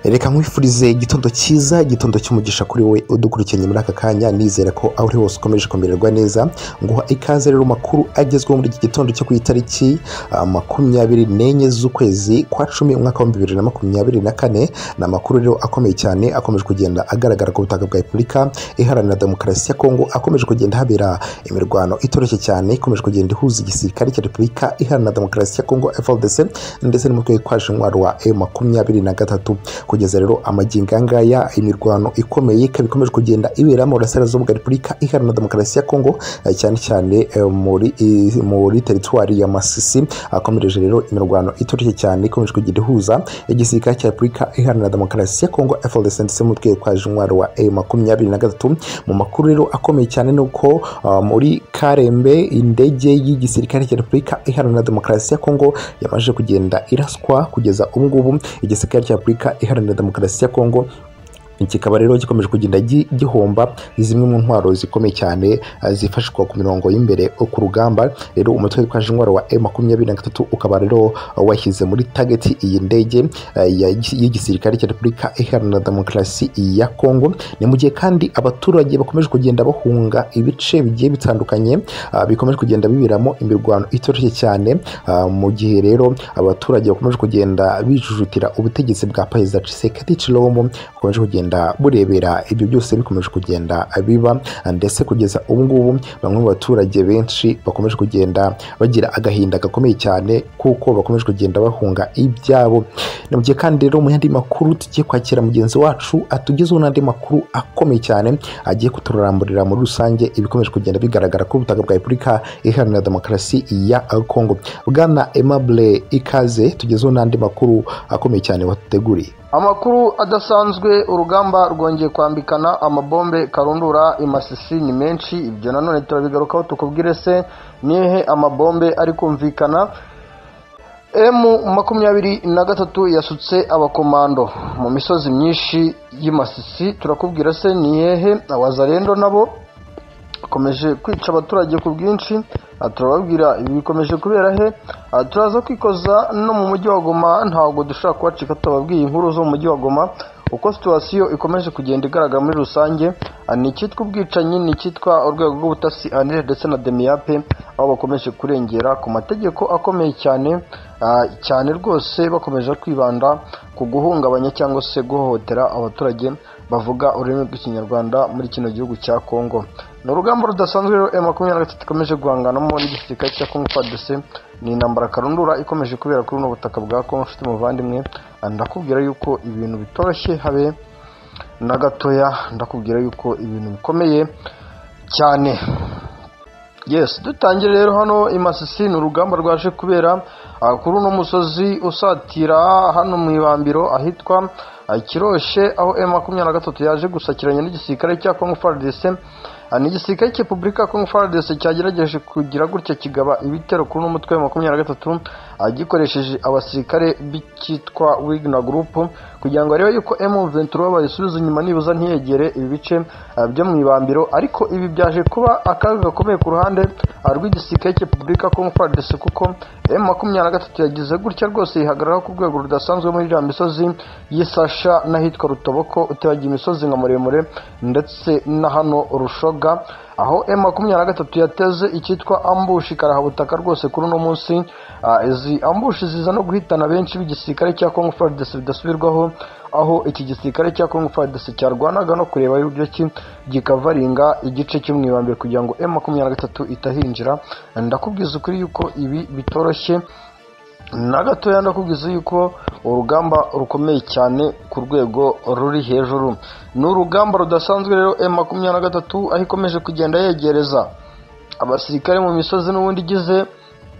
Reka nkwifurize igitondo cyiza, igitondo cy'umugisha kuri we udukurikiranye muri aka kanya. Nizere ko aho uri hose ukomeje kumererwa neza. Nguha ikaze rero makuru agezweho muri iki gitondo cyo ku itariki 24 z'ukwezi kwa 10 umwaka wa 2024. Ni amakuru rero akomeye cyane akomeje kugenda agaragara ku butaka bwa Repubulika Iharanira Demokarasi ya Kongo. Akomeje kugenda habera imirwano itoroshye cyane, ikomeje kugenda ihuza igisirikare cya Repubulika Iharanira Demokarasi ya Kongo FARDC ndetse n'umutwe witwaje intwaro wa M23. Kugeza rero amagingo ngaya imirwano ikomeye ikomeje kugenda ibera mu burasirazuba bwa Repubulika Iharanira Demokarasi ya Kongo, cyane cyane muri teritwari ya Masisi. Akomeje rero imirwano itoroshye cyane ikomeje kugenda ihuza igisirikare cya Repubulika Iharanira Demokarasi ya Kongo FARDC ndetse n'umutwe witwaje intwaro wa M23. Mu makuru rero akomeye cyane nuko muri Karembe indege y'igisirikare cya Repubulika Iharanira Demokarasi ya Kongo yamaze kugenda iraswa. Kugeza ubu ngubu igisirikare cya Repubulika Iharanira Demokarasi ya Kongo kikaba rero gikomeje kugenda gihomba zimwe mu ntwaro zikomeye cyane zifashishwa ku mirongo y'imbere ku rugamba. Rero umutwe witwaje intwaro wa M23 ukaba rero washyize muri target iyi ndege y'igisirikare cya Repubulika Iharanira Demokarasi ya Kongo. Ni mu gihe kandi abaturage bakomeje kugenda bahunga ibice bigiye bitandukanye, bikomeje kugenda bibiramo imirwano itoroshye cyane, mu gihe rero abaturage bakomeje kugenda bijujutira ubutegetsi bwa Perezida Tshisekedi Tshilombo, bakomeje kugenda burebera ibyo byose bikomeje kugenda biba. Ndetse kugeza ubu ngubu bamwe mu baturage benshi bakomeje kugenda bagira agahinda gakomeye cyane kuko bakomeje kugenda bahunga ibyabo. Ni mu gihe kandi rero mu yandi makuru tugiye kwakira mugenzi wacu atugezeho n'andi makuru akomeye cyane agiye kuturamburira muri rusange ibikomeje kugenda bigaragara ku butaka bwa Repubulika Iharanira Demokarasi ya Kongo. Bwana Aimable, ikaze tugezeho n'andi makuru akomeye cyane watuteguriye. Amakuru adasanzwe, urugamba rwongeye kwambikana amabombe karundura imasisi ni menshi. Ibyo nanone turabigarukaho tukubwire se nihe amabombe ari kumvikana. M23 yasutse abakomando mu misozi myinshi y'imasisi. Turakubwira se nihehe abazarendo nabo bakomeje kwica abaturage ku bwinshi. Turababwira ibi bikomeje kubera he. Turaza kwikoza no mu mujyi wa Goma, ntabwo dushaka kubacika tutababwiye inkuru zo mu mujyi wa Goma uko situation ikomeje kugenda igaragara muri rusange. Ni icyitwa ubwicanyi, ni icyitwa urwego rw'ubutasi ANR ndetse na DEMIAP, aho bakomeje kurengera ku mategeko akomeye cyane rwose, bakomeje kwibanda ku guhungabanya cyangwa se guhohotera abaturage bavuga ururimi rw'ikinyarwanda muri kino gihugu cya Kongo. Ni urugamba rudasanzwe rero M23 ikomeje guhanganamo n'igisirikare cya Kongo FARDC. Ni intambara karundura ikomeje kubera kuri uno butaka bwa Kongo. Nshuti muvandimwe, ndakubwira yuko ibintu bitoroshye habe na gatoya, ndakubwira yuko ibintu bikomeye cyane. Yes, dutangire rero hano imasisi. Ni urugamba rwaje kubera kuri uno musozi usatira hano mu ibambiro ahitwa Kiroshe, aho M23 yaje gusakiranya n'igisirikare cya Kongo FARDC. Ni igisirikare cya Repubulika Kongo FARDC cyagerageje kugira gutya kigaba ibitero kuri n'umutwe wa 23 gikoresheje abasirikare b'ikitwa Wagner Group kugira ngo arebe yuko M23 bayisubiza inyuma nibuza ntiyegere ibi bice byo mu ibambiro. Ariko ibi byaje kuba akaga gakomeye ku ruhande rw'igisirikare cya Repubulika Kongo FARDC, kuko M23 yagize gutya rwose yihagararaho ku rwego rudasanzwe muri iriya misozi y'Isasha n'ahitwa Rutoboko, utabagiye imisozi nka Muremure ndetse na hano Rushoga, aho M23 yateze icyitwa ambushi karahabutaka rwose kuri uno munsi. Izi ambushi ziza no guhitana benshi b'igisirikare cya Kongo FARDC bidasubirwaho, aho iki gisirikare cya Kongo FARDC cyarwanaga no kureba y'uburyo ki gikavaringa igice cy'umwibambere kugira ngo M23 itahinjira. Ndakubwiza ukuri yuko ibi bitoroshye na gatoya, ndakubwiza yuko urugamba rukomeye cyane ku rwego ruri hejuru. Ni urugamba rudasanzwe rero M23 aho ikomeje kugenda yegereza abasirikare mu misozi n'ubundi igize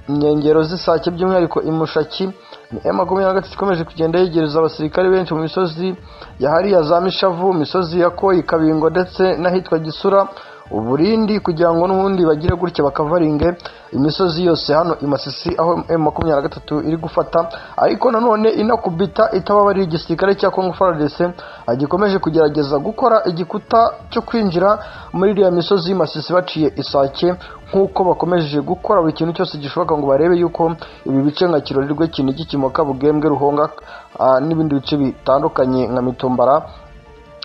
inkengero z'Isake, by'umwihariko imushaki. Ni M23 ikomeje kugenda yegereza abasirikare benshi mu misozi ya hariya za Mishavu, misozi ya Koyi, Kabingo ndetse n'ahitwa Gisura. uburindi kugira ngo n'ubundi bagire gutya bakavaringe imisozi yose hano i Masisi aho M23 iri gufata, ariko nanone inakubita itababarira igisirikare cya Congo FARDC gikomeje kugerageza gukora igikuta cyo kwinjira muri iriya misozi Masisi baciye Isake, nk'uko bakomeje gukora buri kintu cyose gishoboka ngo barebe yuko ibi bice nka Kirorirwe, Kinigi, Kimoka, Bugembwe, Ruhonga n'ibindi bice bitandukanye nka Mitumbara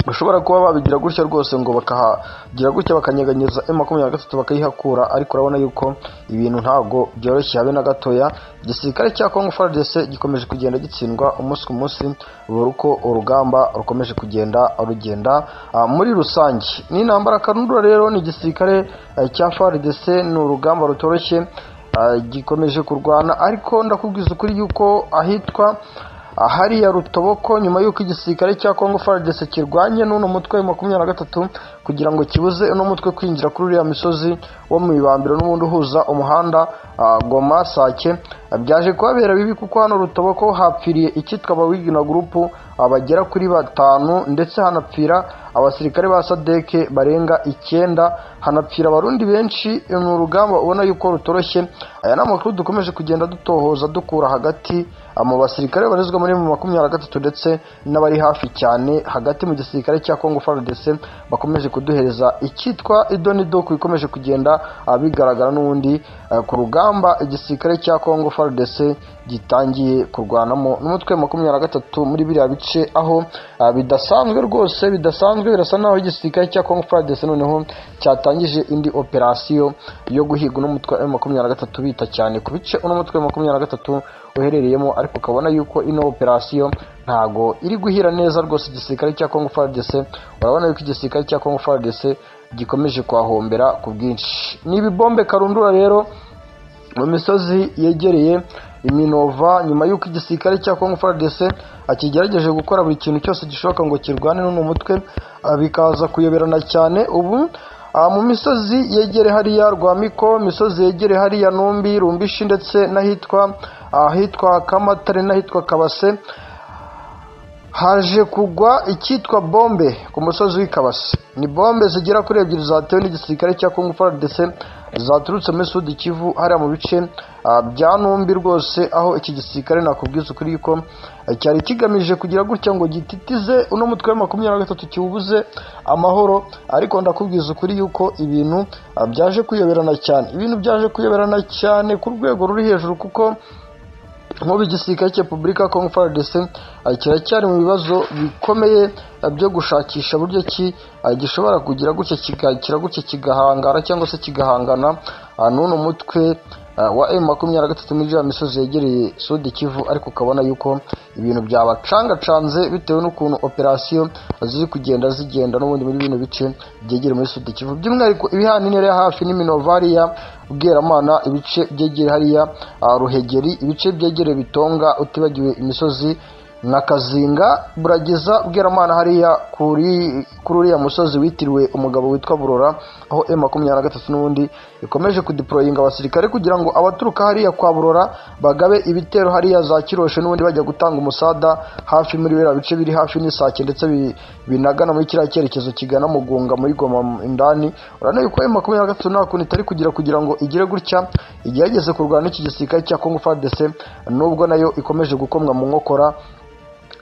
bashobora kuba babigira gutya rwose ngo bakahagira gutya bakanyeganyeza M23 bakayihakura, ariko urabona yuko ibintu ntago byoroshye habe na gatoya. Igisirikare cya Congo FARDC gikomeje kugenda gitsindwa umunsi ku munsi buri uko urugamba rukomeje kugenda rugenda muri rusange. Ni intambara karundura rero, ni igisirikare cya FARDC, ni urugamba rutoroshye gikomeje kurwana, ariko ndakubwiza ukuri yuko ahitwa hariya Rutoboko nyuma y'uko igisirikare cya Congo FARDC kirwanye n'uno mutwe wa 23 kugira ngo kibuze uno mutwe kwinjira kuri uriya misozi wo mu Ibambiro n'ubundi uhuza umuhanda Goma Sake, byaje kubabera bibi kuko hano Rutoboko hapfiriye icyitwa Bawigina Group abagera kuri 5 ndetse hanapfira abasirikare ba Sadeke barenga 9, hanapfira abarundi benshi. Ni urugamba ubona yuko rutoroshye. Aya n'amakuru dukomeje kugenda dutohoza dukura hagati mu basirikare barizwa muri 23 ndetse n'abari hafi cyane hagati mu gisirikare cya Congo FARDC bakomeje kuduhereza icyitwa idonido ikomeje kugenda bigaragara n'ubundi ku rugamba igisirikare cya Congo FARDC gitangiye kurwanamo n'umutwe wa 23 muri biriya bice, aho bidasanzwe rwose, bidasanzwe. Birasa naho igisirikare cya Congo FARDC noneho cyatangije indi operasiyo yo guhiga n'umutwe wa 23 bita cyane ku bice n'umutwe wa 23 uherereyemo, ariko ukabona yuko ino operasiyo ntago iri guhira neza rwose igisirikare cya Congo FARDC. Urabona yuko igisirikare cya Congo FARDC gikomeje kwahombera ku bwinshi. Ni ibibombe karundura rero mu misozi yegereye Iminova nyuma y'uko igisirikare cya Congo FARDC akigerageje gukora buri kintu cyose gishoboka ngo kirwane n'uno mutwe, bikaza kuyoberana cyane. Ubu mu misozi yegere hariya Rwamiko, misozi yegere hariya Numbi, Rumbishi ndetse n'ahitwa Kamatare n'ahitwa Kabase haje kugwa icyitwa bombe ku musozi w'Ikabase. Ni bombe zigera kuri 2 zatewe n'igisirikare cya Congo FARDC zaturutse muri Sud Kivu hariya mu bice bya Numbi rwose, aho iki gisirikare nakubwiza ukuri yuko cyari kigamije kugira gutya ngo gititize uno mutwe wa 23 kiwubuze amahoro, ariko ndakubwiza ukuri yuko ibintu byaje kuyoberana cyane, ibintu byaje kuyoberana cyane ku rwego ruri hejuru, kuko nk'ubu igisirikare cya Repubulika ya Congo FARDC kiracyari mu bibazo bikomeye byo gushakisha buryo ki gishobora kugira gutya kigahangara cyangwa se kigahangana n'uno mutwe wa M23 muri ya misozi yegereye Sud Kivu, ariko ukabona yuko ibintu byabacangacanze bitewe n'ukuntu operasiyo ziri kugenda zigenda n'ubundi muri bino bice byegere muri Sud Kivu, by'umwihariko ibihaninire hafi n'Iminovariya, Bweramana, ibice byegere hariya Ruhegeri, ibice byegere Bitonga, utibagiwe imisozi nka Kazinga, Burageza, Bweramana hariya kuri uriya musozi witiriwe umugabo witwa Burora, aho M23 n'ubundi ikomeje kudeployinga abasirikare kugira ngo abaturuka hariya kwa Burora bagabe ibitero hariya za Kiroshe n'ubundi bajya gutanga umusada hafi muri biriya bice biri hafi n'Isake ndetse binagana muri kiriya cyerekezo kigana Mugunga muri Goma indani. Urabona yuko M23 nta kuntu itari kugira ngo igire gutya igerageze kurwana n'iki gisirikare cya Congo FARDC, nubwo nayo ikomeje gukomwa mu nkokora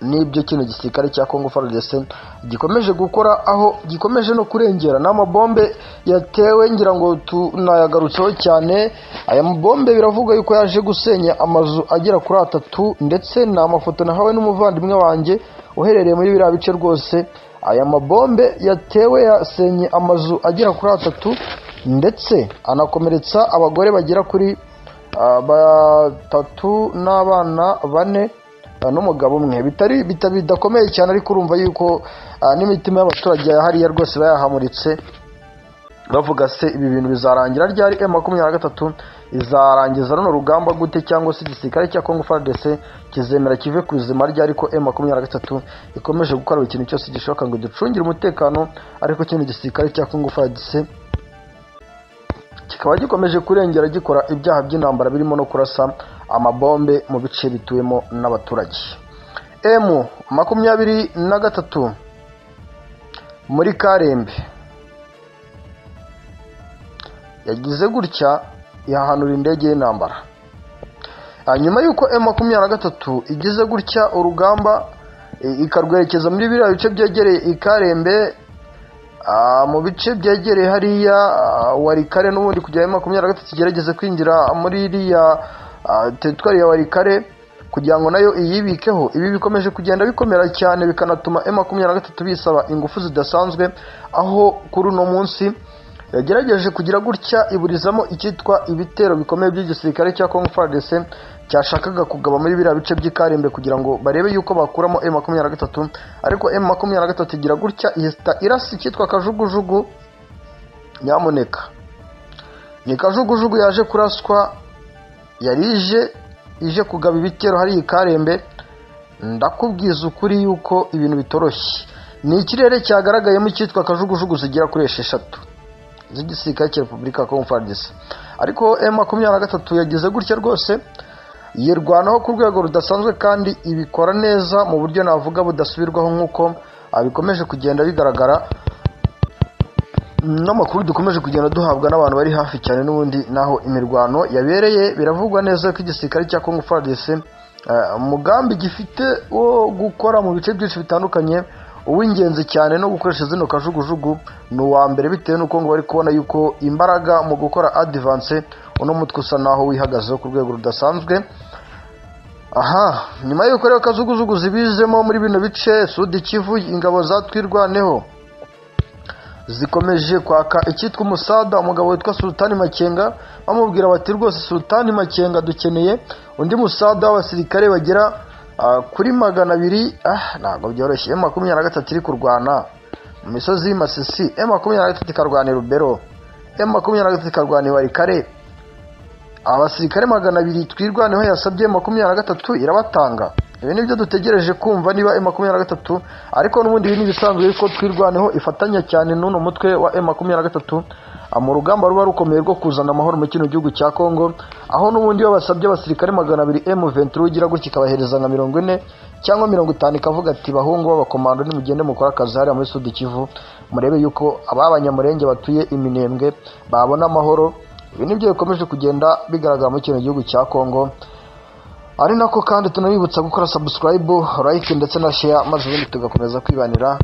n'ibyo kino gisirikare cya Congo FARDC gikomeje gukora, aho gikomeje no kurengera n'amabombe yatewe. Ngira ngo tunayagarutseho cyane, aya mabombe biravuga yuko yaje gusenya amazu agera kuri 3, ndetse n'amafoto nahawe n'umuvandimwe wanjye uherereye muri biriya bice rwose. Aya mabombe yatewe yasenye amazu agera kuri 3 ndetse anakomeretsa abagore bagera kuri 3 n'abana 4 n'umugabo umwe. bidakomeye cyane, ariko urumva yuko n'imitima y'abaturage hariya rwose bayahamuritse bavuga se ibi bintu bizarangira ryari, M23 izarangiza runo rugamba gute, cyangwa se igisirikare cya Congo FARDC kizemera kive ku izima ryari, ariko M23 ikomeje gukora ikintu cyose gishoboka ngo ducungire umutekano, ariko kino gisirikare cya Congo FARDC kikaba gikomeje kurengera gikora ibyaha by'intambara birimo no kurasa amabombe mu bice bituwemo n'abaturage. M23 muri Karembe yagize gutya yahanura indege y'intambara. Nyuma y'uko M23 igize gutya urugamba ikarwerekeza muri biriya bice byegereye Ikarembe, mu bice byegereye hariya Warikare n'ubundi kugira M23 igerageze kwinjira muri iriya teritwari ya Warikare kugira ngo nayo iyibikeho. Ibi bikomeje kugenda bikomera cyane bikanatuma M23 bisaba ingufu zidasanzwe, aho kuri uno munsi yagerageje kugira gutya iburizamo icyitwa ibitero bikomeye by'igisirikare cya Congo FARDC cyashakaga kugaba muri biriya bice by'Ikarembe kugira ngo barebe yuko bakuramo M23, ariko M23 igira gutya ihita irasa icyitwa kajugujugu. Nyamuneka ni kajugujugu yaje kuraswa, yari ije kugaba ibitero hari Ikarembe. Ndakubwiza ukuri yuko ibintu bitoroshye. Ni ikirere cyagaragayemo icyitwa kajugujugu zigera kuri 6 z'igisirikare cya Repubulika ya Congo FARDC, ariko M23 yagize gutya rwose yirwanaho ku rwego rudasanzwe kandi ibikora neza mu buryo navuga budasubirwaho, nk'uko bikomeje kugenda bigaragara n'amakuru dukomeje kugenda duhabwa n'abantu bari hafi cyane n'ubundi naho imirwano yabereye. Biravugwa neza ko igisirikare cya Congo FARDC umugambi gifite wo gukora mu bice byinshi bitandukanye, uw'ingenzi cyane no gukoresha zino kajugujugu ni uwa mbere, bitewe n'uko ngo bari kubona yuko imbaraga mu gukora advance uno mutwe usa naho wihagazeho ku rwego rudasanzwe. Nyuma y'uko rero kajugujugu zibizemo muri bino bice Sud Kivu, ingabo za Twirwaneho zikomeje kwaka icyitwa umusada umugabo witwa Sultani Makenga, bamubwira bati rwose Sultani Makenga dukeneye undi musada w'abasirikare bagera kuri 200. Ntabwo byoroshye. M23 iri kurwana mu misozi y'Imasisi, M23 ikarwana i Rubero, M23 ikarwana i Warikare. Abasirikare 200 Twirwaneho yasabye M23 irabatanga. Ibi nibyo dutegereje kumva niba M23, ariko n'ubundi ibi nibisanzwe yuko Twirwaneho ifatanya cyane n'uno mutwe wa M23 mu rugamba ruba rukomeye rwo kuzana amahoro mu kino gihugu cya Congo, aho n'ubundi basabye abasirikare 200 M23 igira gutya ikabahereza nka 40 cyangwa 50, ikavuga ati bahungu b'abakomando nimugende mukora akazi hariya muri Sud Kivu, murebe yuko ab'abanyamurenge batuye Iminembwe babona amahoro. Ibi nibyo bikomeje kugenda bigaragara mu kino gihugu cya Congo. Ari nako kandi tunabibutsa gukora subscribe, like ndetse na share, maze ubundi tugakomeza kwibanira.